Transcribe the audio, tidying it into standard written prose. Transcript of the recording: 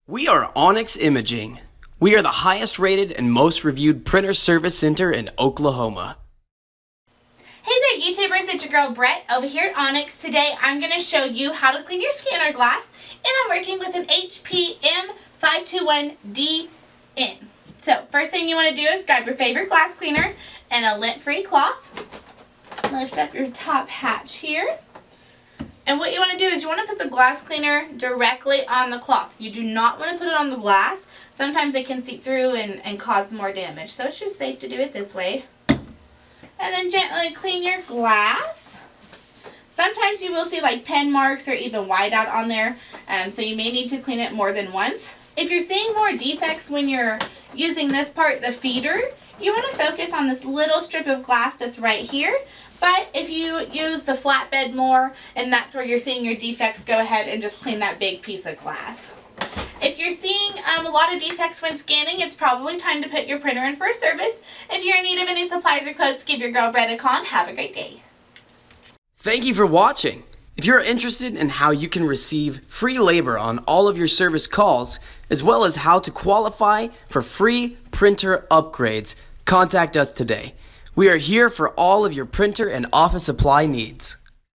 We are Onyx Imaging. We are the highest rated and most reviewed printer service center in Oklahoma. Hey there YouTubers, it's your girl Brett over here at Onyx. Today I'm going to show you how to clean your scanner glass, and I'm working with an HP M-521 So first thing you want to do is grab your favorite glass cleaner and a lint-free cloth. Lift up your top hatch here. And what you want to do is you want to put the glass cleaner directly on the cloth. You do not want to put it on the glass. Sometimes it can seep through and cause more damage. So it's just safe to do it this way. And then gently clean your glass. Sometimes you will see like pen marks or even whiteout on there. So you may need to clean it more than once. If you're seeing more defects when you're using this part, the feeder, you want to focus on this little strip of glass that's right here. But if you use the flatbed more and that's where you're seeing your defects, go ahead and just clean that big piece of glass. If you're seeing a lot of defects when scanning, it's probably time to put your printer in for a service. If you're in need of any supplies or quotes, give your girl Brett a call. Have a great day. Thank you for watching. If you're interested in how you can receive free labor on all of your service calls, as well as how to qualify for free printer upgrades, contact us today. We are here for all of your printer and office supply needs.